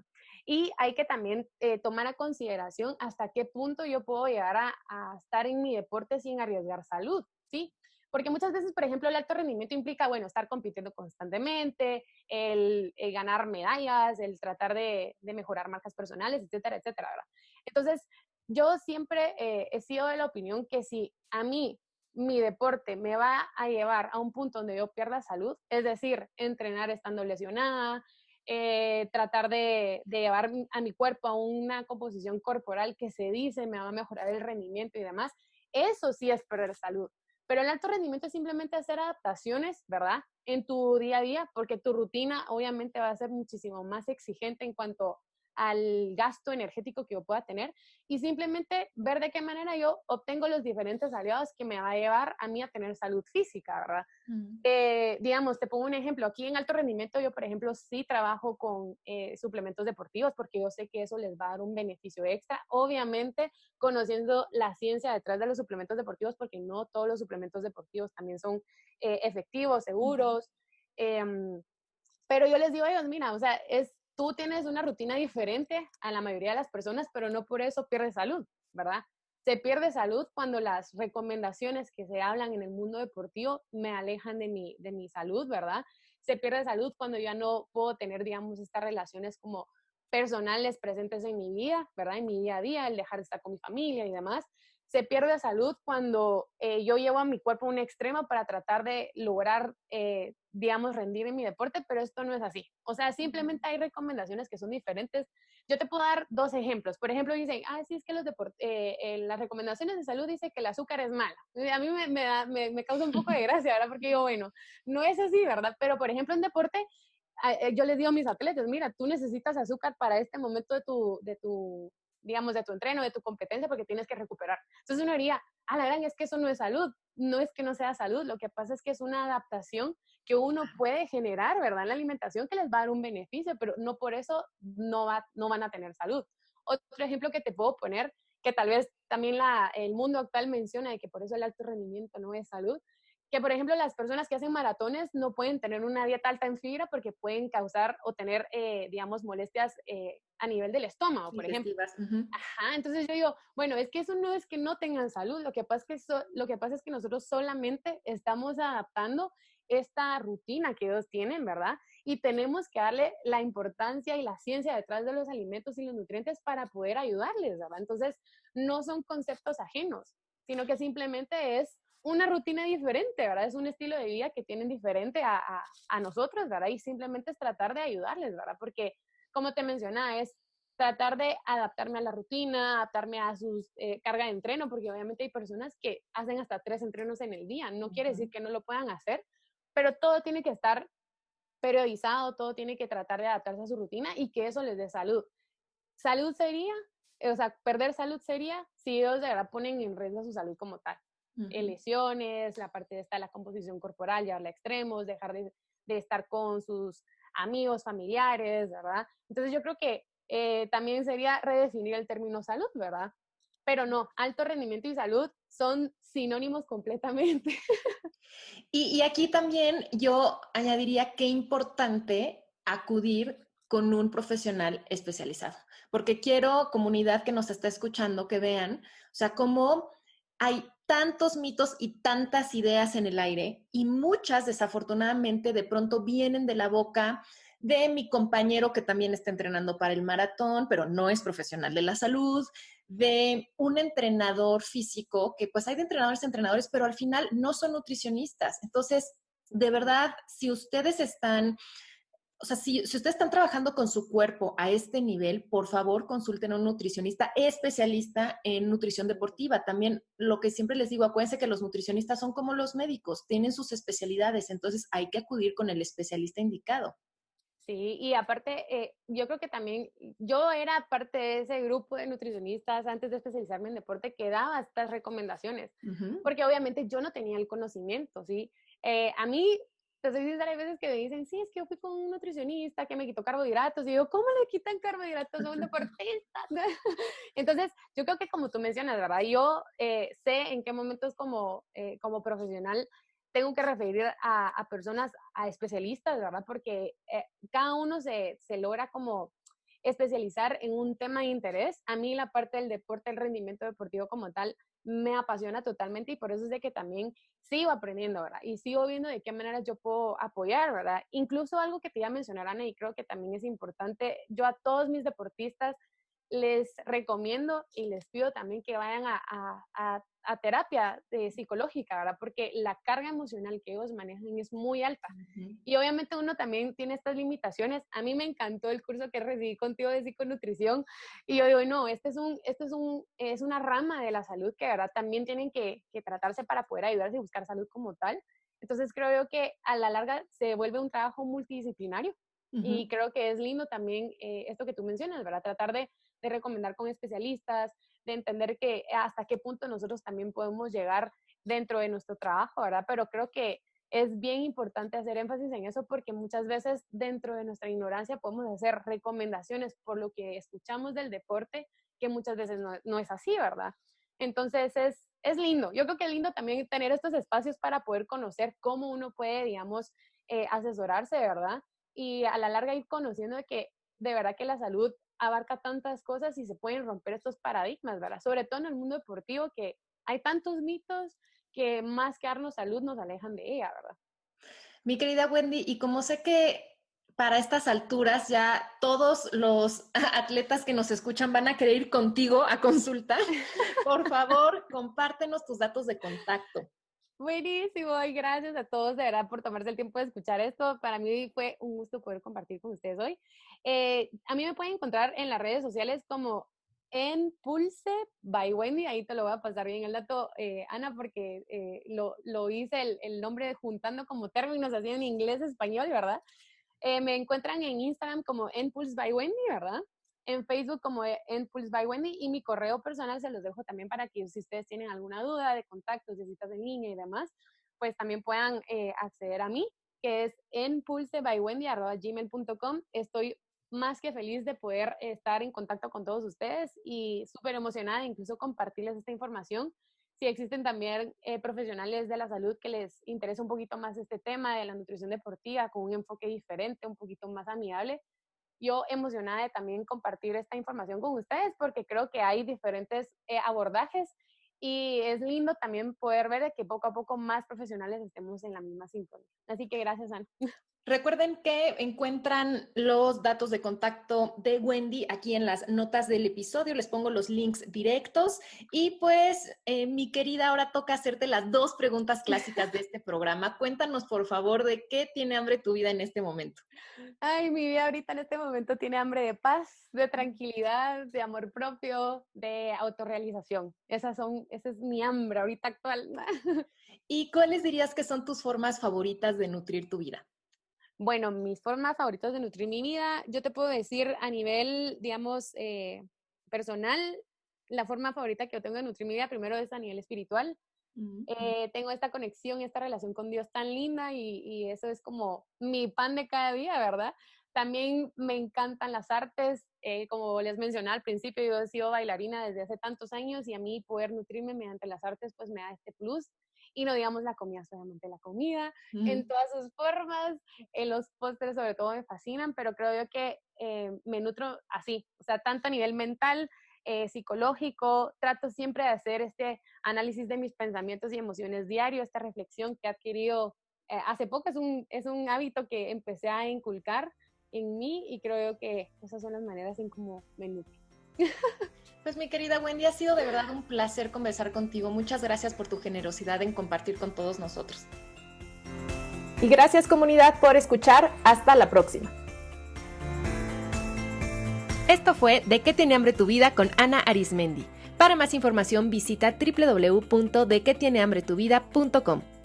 Y hay que también tomar a consideración hasta qué punto yo puedo llegar a estar en mi deporte sin arriesgar salud, ¿sí? Porque muchas veces, por ejemplo, el alto rendimiento implica, bueno, estar compitiendo constantemente, el ganar medallas, el tratar de mejorar marcas personales, etcétera, etcétera, ¿verdad? Entonces, yo siempre he sido de la opinión que si a mí mi deporte me va a llevar a un punto donde yo pierda salud, es decir, entrenar estando lesionada, tratar de llevar a mi cuerpo a una composición corporal que se dice me va a mejorar el rendimiento y demás, eso sí es perder salud. Pero el alto rendimiento es simplemente hacer adaptaciones, ¿verdad? En tu día a día, porque tu rutina obviamente va a ser muchísimo más exigente en cuanto al gasto energético que yo pueda tener y simplemente ver de qué manera yo obtengo los diferentes aliados que me va a llevar a mí a tener salud física, ¿verdad? Digamos, te pongo un ejemplo, aquí en alto rendimiento yo, por ejemplo, sí trabajo con suplementos deportivos porque yo sé que eso les va a dar un beneficio extra, obviamente conociendo la ciencia detrás de los suplementos deportivos porque no todos los suplementos deportivos también son efectivos, seguros, pero yo les digo a ellos, mira, o sea, tú tienes una rutina diferente a la mayoría de las personas, pero no por eso pierdes salud, ¿verdad? Se pierde salud cuando las recomendaciones que se hablan en el mundo deportivo me alejan de mi salud, ¿verdad? Se pierde salud cuando ya no puedo tener, digamos, estas relaciones como personales presentes en mi vida, ¿verdad? En mi día a día, el dejar de estar con mi familia y demás. Se pierde salud cuando yo llevo a mi cuerpo a un extremo para tratar de lograr, digamos, rendir en mi deporte, pero esto no es así. O sea, simplemente hay recomendaciones que son diferentes. Yo te puedo dar 2 ejemplos. Por ejemplo, dicen, sí, es que las recomendaciones de salud dicen que el azúcar es mala. A mí me causa un poco de gracia, ¿verdad? Porque yo, bueno, no es así, ¿verdad? Pero, por ejemplo, en deporte, yo les digo a mis atletas, mira, tú necesitas azúcar para este momento digamos, de tu entreno, de tu competencia, porque tienes que recuperar. Entonces uno diría, la gran, es que eso no es salud. No es que no sea salud, lo que pasa es que es una adaptación que uno puede generar, ¿verdad? En la alimentación que les va a dar un beneficio, pero no por eso no van a tener salud. Otro ejemplo que te puedo poner, que tal vez también el mundo actual menciona de que por eso el alto rendimiento no es salud, que por ejemplo las personas que hacen maratones no pueden tener una dieta alta en fibra porque pueden causar o tener, digamos, molestias a nivel del estómago, por ejemplo. Digestivas. Uh-huh. Ajá, entonces yo digo, bueno, es que eso no es que no tengan salud, lo que pasa es que nosotros solamente estamos adaptando esta rutina que ellos tienen, ¿verdad? Y tenemos que darle la importancia y la ciencia detrás de los alimentos y los nutrientes para poder ayudarles, ¿verdad? Entonces, no son conceptos ajenos, sino que simplemente es una rutina diferente, ¿verdad? Es un estilo de vida que tienen diferente a nosotros, ¿verdad? Y simplemente es tratar de ayudarles, ¿verdad? Porque, como te mencionaba, es tratar de adaptarme a la rutina, adaptarme a sus carga de entreno, porque obviamente hay personas que hacen hasta 3 entrenos en el día. No quiere decir que no lo puedan hacer, pero todo tiene que estar periodizado, todo tiene que tratar de adaptarse a su rutina y que eso les dé salud. Salud sería, o sea, perder salud sería si ellos de verdad ponen en riesgo su salud como tal. Lesiones, la parte de la composición corporal, llevarla a extremos, dejar de estar con sus amigos, familiares, ¿verdad? Entonces yo creo que también sería redefinir el término salud, ¿verdad? Pero no, alto rendimiento y salud son sinónimos completamente. Y aquí también yo añadiría qué importante acudir con un profesional especializado, porque quiero, comunidad que nos está escuchando, que vean, o sea, cómo hay tantos mitos y tantas ideas en el aire y muchas desafortunadamente de pronto vienen de la boca de mi compañero que también está entrenando para el maratón, pero no es profesional de la salud, de un entrenador físico, que pues hay de entrenadores a entrenadores, pero al final no son nutricionistas. Entonces, de verdad, si ustedes están, o sea, si ustedes están trabajando con su cuerpo a este nivel, por favor consulten a un nutricionista especialista en nutrición deportiva. También lo que siempre les digo, acuérdense que los nutricionistas son como los médicos, tienen sus especialidades, entonces hay que acudir con el especialista indicado. Sí, y aparte, yo creo que también, yo era parte de ese grupo de nutricionistas antes de especializarme en deporte que daba estas recomendaciones, porque obviamente yo no tenía el conocimiento, ¿sí? A mí, te soy sincera, hay veces que me dicen, sí, es que yo fui con un nutricionista que me quitó carbohidratos, y yo, ¿cómo le quitan carbohidratos a un deportista? Entonces, yo creo que como tú mencionas, ¿verdad? Yo sé en qué momentos como profesional tengo que referir a personas, a especialistas, ¿verdad? Porque cada uno se logra como especializar en un tema de interés. A mí la parte del deporte, el rendimiento deportivo como tal, me apasiona totalmente y por eso es de que también sigo aprendiendo, ¿verdad? Y sigo viendo de qué manera yo puedo apoyar, ¿verdad? Incluso algo que te iba a mencionar, Ana, y creo que también es importante, yo a todos mis deportistas les recomiendo y les pido también que vayan a terapia psicológica, ¿verdad? Porque la carga emocional que ellos manejan es muy alta. Y obviamente uno también tiene estas limitaciones. A mí me encantó el curso que recibí contigo de psiconutrición y yo digo, no, es una rama de la salud que, ¿verdad? También tienen que tratarse para poder ayudarse y buscar salud como tal. Entonces creo yo que a la larga se vuelve un trabajo multidisciplinario. Y creo que es lindo también esto que tú mencionas, ¿verdad? Tratar de recomendar con especialistas, de entender que hasta qué punto nosotros también podemos llegar dentro de nuestro trabajo, ¿verdad? Pero creo que es bien importante hacer énfasis en eso porque muchas veces dentro de nuestra ignorancia podemos hacer recomendaciones por lo que escuchamos del deporte que muchas veces no es así, ¿verdad? Entonces es lindo. Yo creo que es lindo también tener estos espacios para poder conocer cómo uno puede, digamos, asesorarse, ¿verdad? Y a la larga ir conociendo de que de verdad que la salud abarca tantas cosas y se pueden romper estos paradigmas, ¿verdad? Sobre todo en el mundo deportivo, que hay tantos mitos que más que darnos salud nos alejan de ella, ¿verdad? Mi querida Wendy, y como sé que para estas alturas ya todos los atletas que nos escuchan van a querer ir contigo a consulta, por favor, compártenos tus datos de contacto. Buenísimo, y gracias a todos de verdad por tomarse el tiempo de escuchar esto. Para mí fue un gusto poder compartir con ustedes hoy. A mí me pueden encontrar en las redes sociales como en Pulse by Wendy. Ahí te lo voy a pasar bien el dato, Ana, porque lo hice el nombre juntando como términos así en inglés, español, ¿verdad? Me encuentran en Instagram como en Pulse by Wendy, ¿verdad? En Facebook como en Pulse by Wendy, y mi correo personal se los dejo también para que si ustedes tienen alguna duda de contactos, de citas en línea y demás, pues también puedan acceder a mí, que es enpulsebywendy@gmail.com. Estoy más que feliz de poder estar en contacto con todos ustedes y súper emocionada de incluso compartirles esta información. Si existen también profesionales de la salud que les interesa un poquito más este tema de la nutrición deportiva con un enfoque diferente, un poquito más amigable, yo emocionada de también compartir esta información con ustedes porque creo que hay diferentes abordajes y es lindo también poder ver de que poco a poco más profesionales estemos en la misma sintonía. Así que gracias, Ana. Recuerden que encuentran los datos de contacto de Wendy aquí en las notas del episodio. Les pongo los links directos. Y pues, mi querida, ahora toca hacerte las 2 preguntas clásicas de este programa. Cuéntanos, por favor, de qué tiene hambre tu vida en este momento. Ay, mi vida ahorita en este momento tiene hambre de paz, de tranquilidad, de amor propio, de autorrealización. Esa es mi hambre ahorita actual. ¿Y cuáles dirías que son tus formas favoritas de nutrir tu vida? Bueno, mis formas favoritas de nutrir mi vida, yo te puedo decir a nivel, digamos, personal, la forma favorita que yo tengo de nutrir mi vida primero es a nivel espiritual. Tengo esta conexión, esta relación con Dios tan linda y eso es como mi pan de cada día, ¿verdad? También me encantan las artes, como les mencioné al principio, yo he sido bailarina desde hace tantos años y a mí poder nutrirme mediante las artes pues me da este plus. Y no digamos la comida, solamente la comida, en todas sus formas, los postres sobre todo me fascinan, pero creo yo que me nutro así, o sea, tanto a nivel mental, psicológico, trato siempre de hacer este análisis de mis pensamientos y emociones diario, esta reflexión que he adquirido hace poco, es un hábito que empecé a inculcar en mí y creo yo que esas son las maneras en cómo me nutro. Pues mi querida Wendy, ha sido de verdad un placer conversar contigo. Muchas gracias por tu generosidad en compartir con todos nosotros. Y gracias, comunidad, por escuchar. Hasta la próxima. Esto fue ¿De qué tiene hambre tu vida? Con Ana Arismendi. Para más información visita www.dequetienehambretuvida.com.